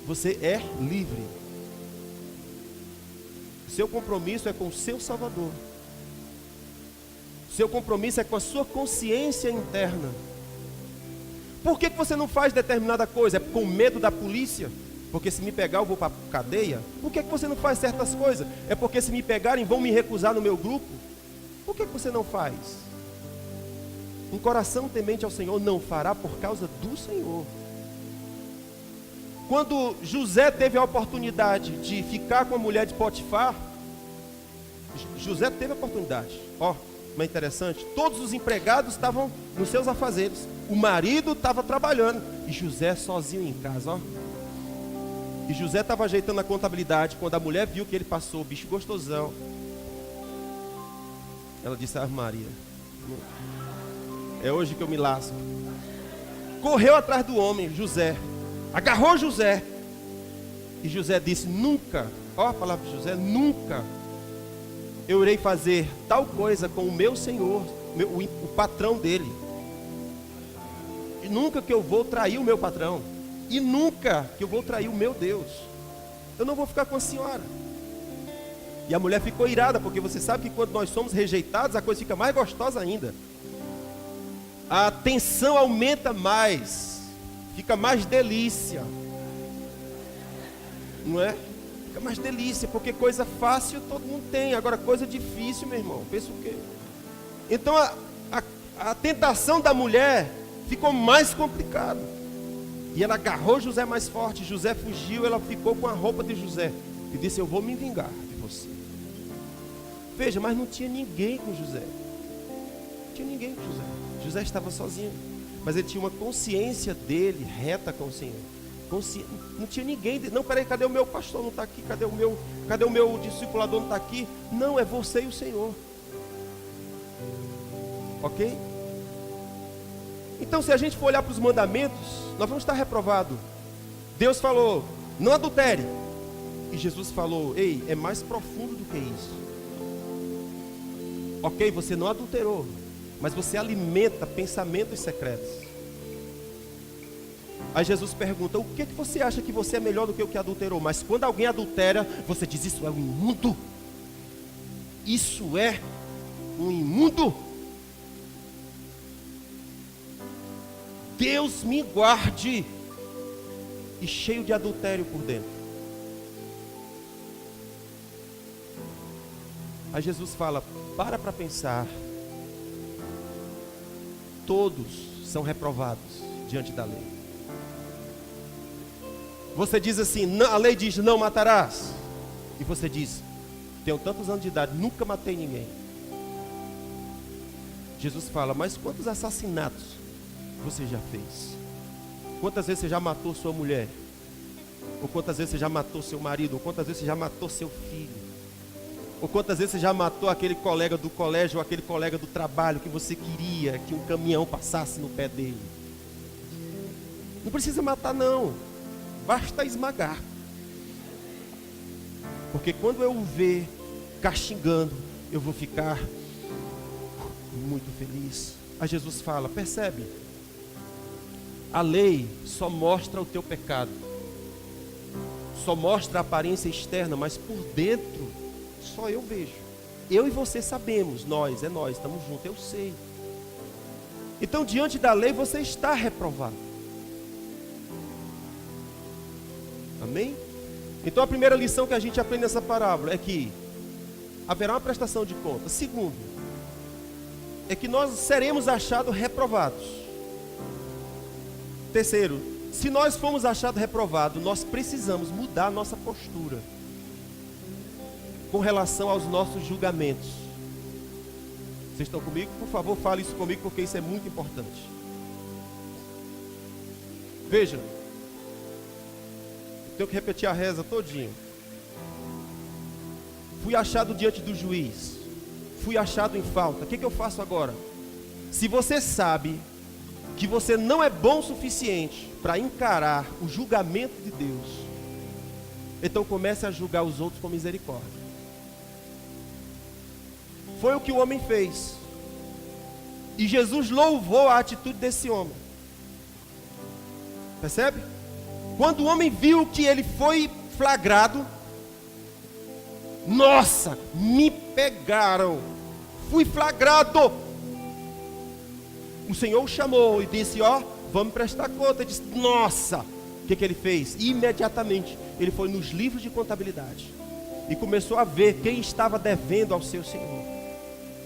Você é livre. O seu compromisso é com o seu Salvador. O seu compromisso é com a sua consciência interna. Por que você não faz determinada coisa? É com medo da polícia? Porque se me pegar eu vou para a cadeia? Por que você não faz certas coisas? É porque se me pegarem vão me recusar no meu grupo? Por que você não faz? Um coração temente ao Senhor não fará por causa do Senhor. Quando José teve a oportunidade de ficar com a mulher de Potifar, José teve a oportunidade. Ó, mas interessante, todos os empregados estavam nos seus afazeres. O marido estava trabalhando e José sozinho em casa, ó. E José estava ajeitando a contabilidade. Quando a mulher viu que ele passou, bicho gostosão, ela disse: ah, Maria, é hoje que eu me lasco. Correu atrás do homem, José, agarrou José. E José disse: nunca, ó a palavra de José, nunca eu irei fazer tal coisa com o meu senhor, o patrão dele. E nunca que eu vou trair o meu patrão. E nunca que eu vou trair o meu Deus. Eu não vou ficar com a senhora. E a mulher ficou irada, porque você sabe que quando nós somos rejeitados, a coisa fica mais gostosa ainda. A tensão aumenta mais. Fica mais delícia. Não é? Fica mais delícia, porque coisa fácil todo mundo tem. Agora coisa difícil, meu irmão, pensa o quê? Então a tentação da mulher ficou mais complicada. E ela agarrou José mais forte. José fugiu, ela ficou com a roupa de José e disse: eu vou me vingar de você. Veja, mas não tinha ninguém com José. Não tinha ninguém com José. José estava sozinho, mas ele tinha uma consciência dele reta com o Senhor. Não tinha ninguém. Não, peraí, cadê o meu pastor? Não está aqui. Cadê o meu discipulador? Não está aqui. Não, é você e o Senhor. Ok? Então, se a gente for olhar para os mandamentos, nós vamos estar reprovados. Deus falou: não adultere. E Jesus falou: ei, é mais profundo do que isso. Ok, você não adulterou, mas você alimenta pensamentos secretos. Aí Jesus pergunta: o que você acha que você é melhor do que o que adulterou? Mas quando alguém adultera, você diz: isso é um imundo. Isso é um imundo. Deus me guarde. E cheio de adultério por dentro. Aí Jesus fala: para pensar. Todos são reprovados diante da lei. Você diz assim: a lei diz não matarás. E você diz: tenho tantos anos de idade, nunca matei ninguém. Jesus fala: mas quantos assassinatos você já fez? Quantas vezes você já matou sua mulher? Ou quantas vezes você já matou seu marido? Ou quantas vezes você já matou seu filho? Ou quantas vezes você já matou aquele colega do colégio, ou aquele colega do trabalho que você queria que um caminhão passasse no pé dele? Não precisa matar não, basta esmagar. Porque quando eu o ver castigando, eu vou ficar muito feliz. Aí Jesus fala: percebe? A lei só mostra o teu pecado, só mostra a aparência externa, mas por dentro só eu vejo. Eu e você sabemos, nós, estamos juntos, eu sei. Então diante da lei você está reprovado. Amém? Então a primeira lição que a gente aprende nessa parábola é que haverá uma prestação de contas. Segundo, é que nós seremos achados reprovados. Terceiro, se nós formos achados reprovados, nós precisamos mudar a nossa postura com relação aos nossos julgamentos. Vocês estão comigo? Por favor, fale isso comigo, porque isso é muito importante. Veja, eu tenho que repetir a reza todinho. Fui achado diante do juiz, fui achado em falta. O que eu faço agora? Se você sabe que você não é bom o suficiente para encarar o julgamento de Deus, então comece a julgar os outros com misericórdia. Foi o que o homem fez. E Jesus louvou a atitude desse homem. Percebe? Quando o homem viu que ele foi flagrado, nossa, me pegaram, fui flagrado. O Senhor o chamou e disse: ó, vamos prestar conta. Ele disse: nossa, o que ele fez? Imediatamente ele foi nos livros de contabilidade e começou a ver quem estava devendo ao seu Senhor.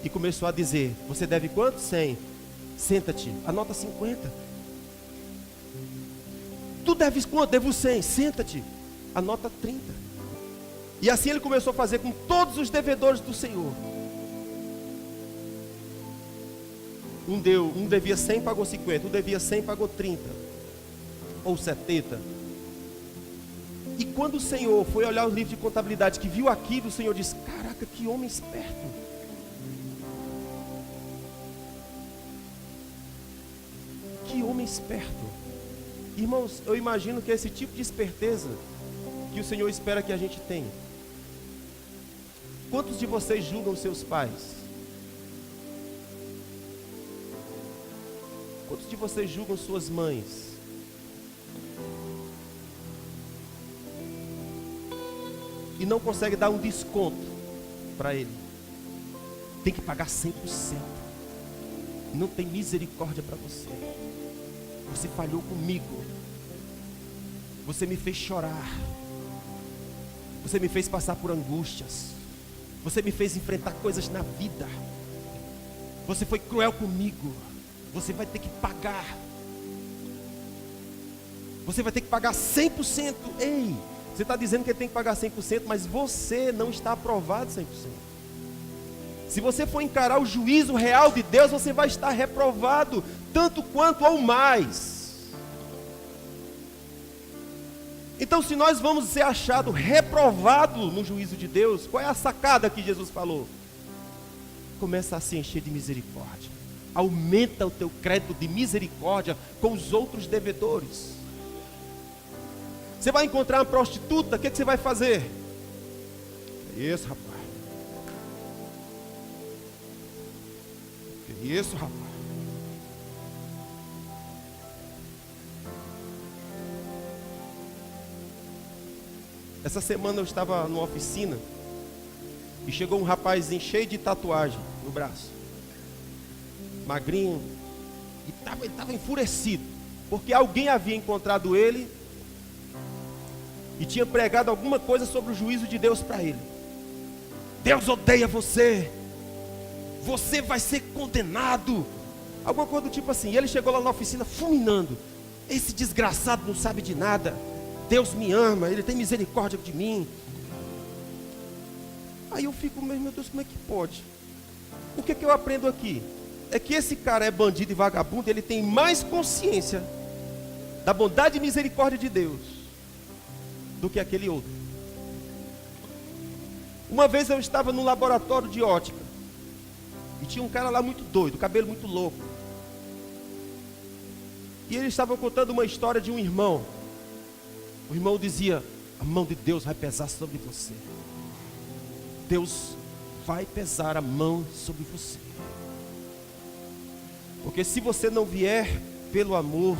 E começou a dizer: você deve quanto? 100. Senta-te, anota 50. Tu deves quanto? Devo 100. Senta-te, anota 30. E assim ele começou a fazer com todos os devedores do Senhor. Um devia 100, pagou 50. Um devia 100, pagou 30. Ou 70. E quando o Senhor foi olhar os livros de contabilidade, que viu aquilo, o Senhor disse: caraca, que homem esperto. Que homem esperto. Irmãos, eu imagino que é esse tipo de esperteza que o Senhor espera que a gente tenha. Quantos de vocês julgam seus pais? Quantos de vocês julgam suas mães? E não consegue dar um desconto para ele? Tem que pagar 100%. Não tem misericórdia para você. Você falhou comigo. Você me fez chorar. Você me fez passar por angústias. Você me fez enfrentar coisas na vida. Você foi cruel comigo. Você vai ter que pagar. Você vai ter que pagar 100%. Ei, você está dizendo que ele tem que pagar 100%, mas você não está aprovado 100%. Se você for encarar o juízo real de Deus, você vai estar reprovado, tanto quanto ou mais. Então, se nós vamos ser achados reprovados no juízo de Deus, qual é a sacada que Jesus falou? Começa a se encher de misericórdia. Aumenta o teu crédito de misericórdia com os outros devedores. Você vai encontrar uma prostituta, o que você vai fazer? Que isso, rapaz? Que isso, rapaz? Essa semana eu estava numa oficina e chegou um rapazinho cheio de tatuagem no braço, magrinho, e ele estava enfurecido, porque alguém havia encontrado ele e tinha pregado alguma coisa sobre o juízo de Deus para ele. Deus odeia você, você vai ser condenado, alguma coisa do tipo assim. E ele chegou lá na oficina fulminando: esse desgraçado não sabe de nada, Deus me ama, Ele tem misericórdia de mim. Aí eu fico, meu Deus, como é que pode? O que eu aprendo aqui? É que esse cara é bandido e vagabundo, ele tem mais consciência da bondade e misericórdia de Deus do que aquele outro. Uma vez eu estava num laboratório de ótica e tinha um cara lá muito doido, cabelo muito louco. E ele estava contando uma história de um irmão. O irmão dizia: a mão de Deus vai pesar sobre você. Deus vai pesar a mão sobre você. Porque se você não vier pelo amor,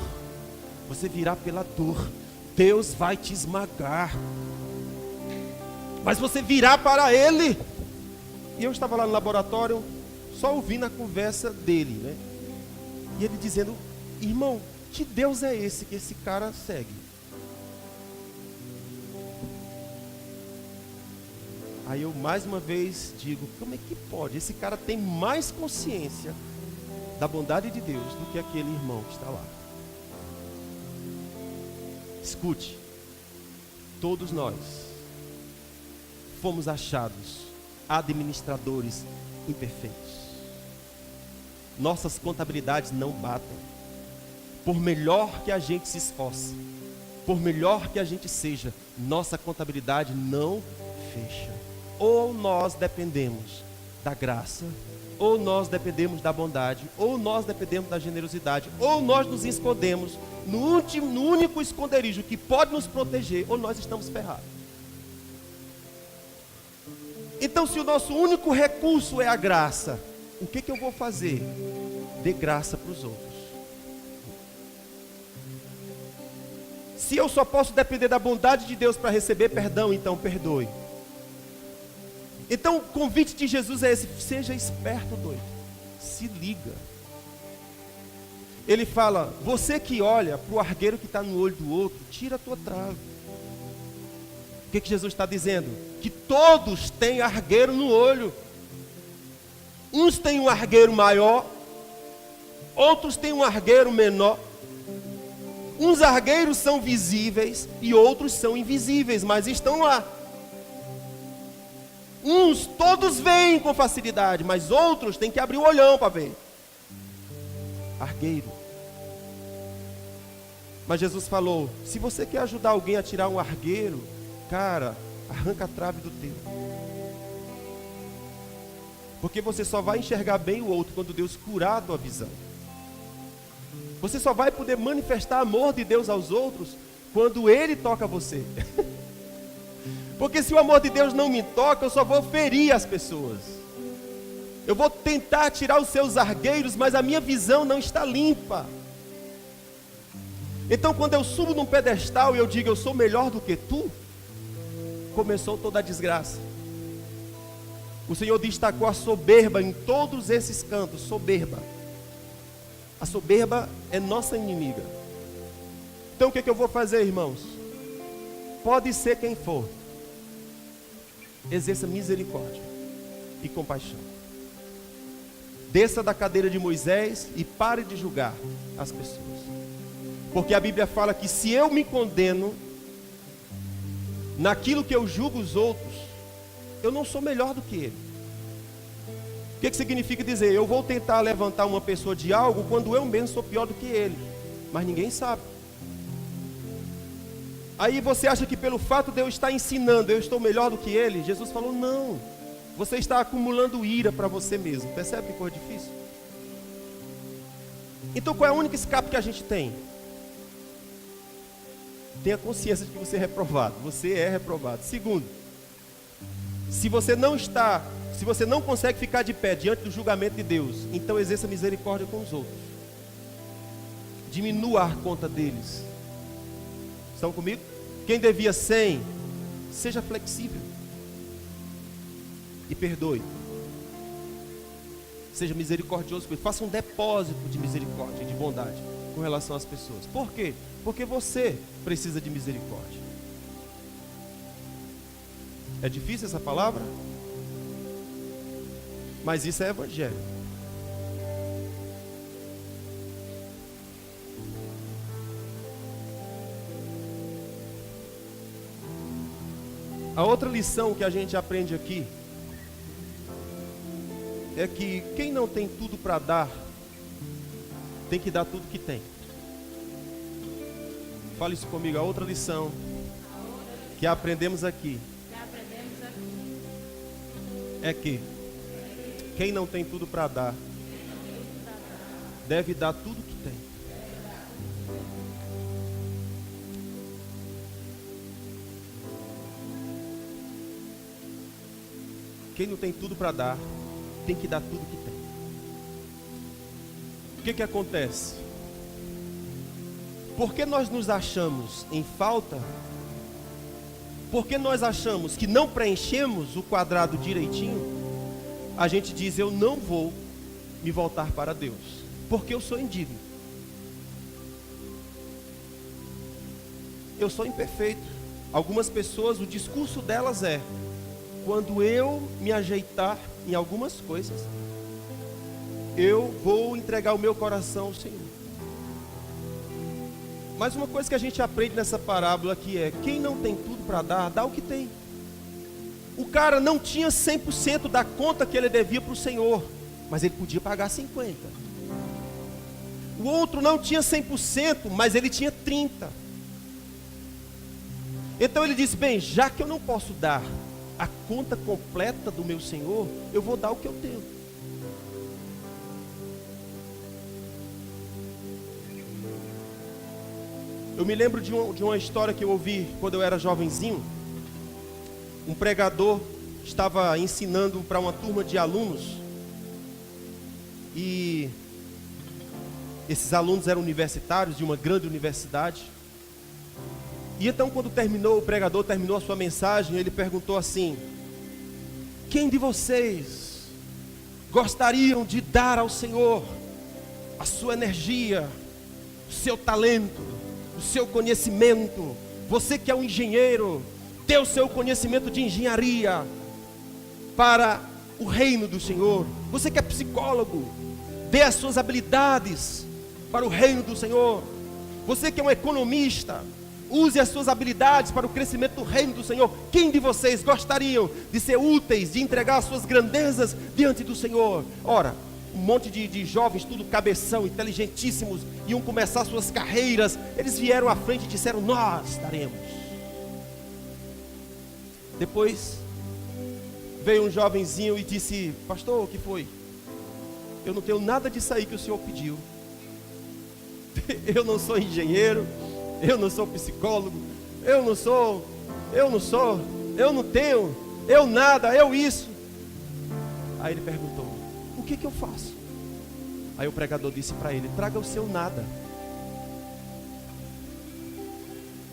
você virá pela dor. Deus vai te esmagar. Mas você virá para Ele. E eu estava lá no laboratório, só ouvindo a conversa dele, né? E ele dizendo: irmão, que Deus é esse que esse cara segue? Aí eu mais uma vez digo: como é que pode? Esse cara tem mais consciência da bondade de Deus do que aquele irmão que está lá. Escute, todos nós fomos achados administradores imperfeitos. Nossas contabilidades não batem. Por melhor que a gente se esforce, por melhor que a gente seja, nossa contabilidade não fecha. Ou nós dependemos da graça, ou nós dependemos da bondade, ou nós dependemos da generosidade, ou nós nos escondemos no único esconderijo que pode nos proteger, ou nós estamos ferrados. Então, se o nosso único recurso é a graça, o que eu vou fazer? Dê graça para os outros. Se eu só posso depender da bondade de Deus para receber perdão, então perdoe. Então o convite de Jesus é esse: seja esperto, doido, se liga. Ele fala: você que olha para o argueiro que está no olho do outro, tira a tua trave. O que Jesus está dizendo? Que todos têm argueiro no olho. Uns têm um argueiro maior, outros têm um argueiro menor. Uns argueiros são visíveis e outros são invisíveis, mas estão lá. Uns todos veem com facilidade, mas outros têm que abrir o olhão para ver. Argueiro. Mas Jesus falou: se você quer ajudar alguém a tirar um argueiro, cara, arranca a trave do teu. Porque você só vai enxergar bem o outro quando Deus curar a tua visão. Você só vai poder manifestar amor de Deus aos outros quando Ele toca você. Porque se o amor de Deus não me toca, eu só vou ferir as pessoas. Eu vou tentar tirar os seus argueiros, mas a minha visão não está limpa. Então quando eu subo num pedestal e eu digo eu sou melhor do que tu, começou toda a desgraça. O Senhor destacou a soberba em todos esses cantos. Soberba. A soberba é nossa inimiga. Então o que eu vou fazer, irmãos? Pode ser quem for, exerça misericórdia e compaixão. Desça da cadeira de Moisés e pare de julgar as pessoas. Porque a Bíblia fala que se eu me condeno naquilo que eu julgo os outros, eu não sou melhor do que ele. O que significa dizer? Eu vou tentar levantar uma pessoa de algo quando eu mesmo sou pior do que ele, mas ninguém sabe. Aí você acha que pelo fato de eu estar ensinando, eu estou melhor do que ele? Jesus falou: não, você está acumulando ira para você mesmo. Percebe que coisa difícil? Então qual é o único escape que a gente tem? Tenha consciência de que você é reprovado. Você é reprovado. Segundo, se você não consegue ficar de pé diante do julgamento de Deus, então exerça misericórdia com os outros. Diminua a conta deles. Estão comigo? Quem devia 100, seja flexível e perdoe. Seja misericordioso com ele. Faça um depósito de misericórdia e de bondade com relação às pessoas. Por quê? Porque você precisa de misericórdia. É difícil essa palavra? Mas isso é evangelho. A outra lição que a gente aprende aqui é que quem não tem tudo para dar, tem que dar tudo que tem. Fale isso comigo. A outra lição que aprendemos aqui é que quem não tem tudo para dar, deve dar tudo que tem. Quem não tem tudo para dar, tem que dar tudo que tem. O que acontece? Porque nós nos achamos em falta, porque nós achamos que não preenchemos o quadrado direitinho, a gente diz: eu não vou me voltar para Deus, porque eu sou indigno, eu sou imperfeito. Algumas pessoas, o discurso delas é: quando eu me ajeitar em algumas coisas, eu vou entregar o meu coração ao Senhor. Mas uma coisa que a gente aprende nessa parábola aqui é: quem não tem tudo para dar, dá o que tem. O cara não tinha 100% da conta que ele devia para o Senhor, mas ele podia pagar 50%. O outro não tinha 100%, mas ele tinha 30%. Então ele disse: bem, já que eu não posso dar a conta completa do meu Senhor, eu vou dar o que eu tenho. Eu me lembro de uma história que eu ouvi quando eu era jovenzinho. Um pregador estava ensinando para uma turma de alunos, e esses alunos eram universitários de uma grande universidade. E então, quando o pregador terminou a sua mensagem, ele perguntou assim: quem de vocês gostariam de dar ao Senhor a sua energia, o seu talento, o seu conhecimento? Você que é um engenheiro, dê o seu conhecimento de engenharia para o reino do Senhor. Você que é psicólogo, dê as suas habilidades para o reino do Senhor. Você que é um economista, use as suas habilidades para o crescimento do reino do Senhor. Quem de vocês gostariam de ser úteis, de entregar as suas grandezas diante do Senhor? Ora, um monte de jovens, tudo cabeção, inteligentíssimos, iam começar suas carreiras. Eles vieram à frente e disseram: nós daremos. Depois veio um jovenzinho e disse: pastor, o que foi? Eu não tenho nada disso aí que o senhor pediu. Eu não sou engenheiro, eu não sou psicólogo, eu não tenho, eu nada, eu isso. Aí ele perguntou: o que eu faço? Aí o pregador disse para ele: traga o seu nada.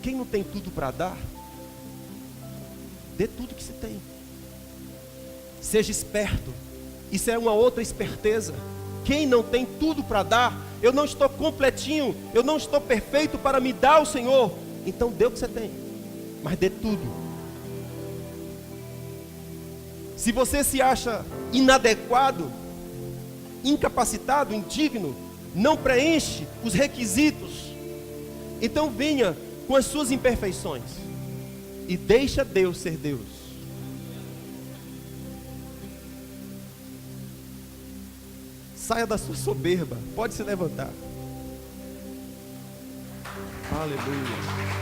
Quem não tem tudo para dar, dê tudo que se tem. Seja esperto. Isso é uma outra esperteza. Quem não tem tudo para dar, eu não estou completinho, eu não estou perfeito para me dar ao Senhor, então dê o que você tem, mas dê tudo. Se você se acha inadequado, incapacitado, indigno, não preenche os requisitos, então venha com as suas imperfeições e deixa Deus ser Deus. Saia da sua soberba. Pode se levantar. Aleluia.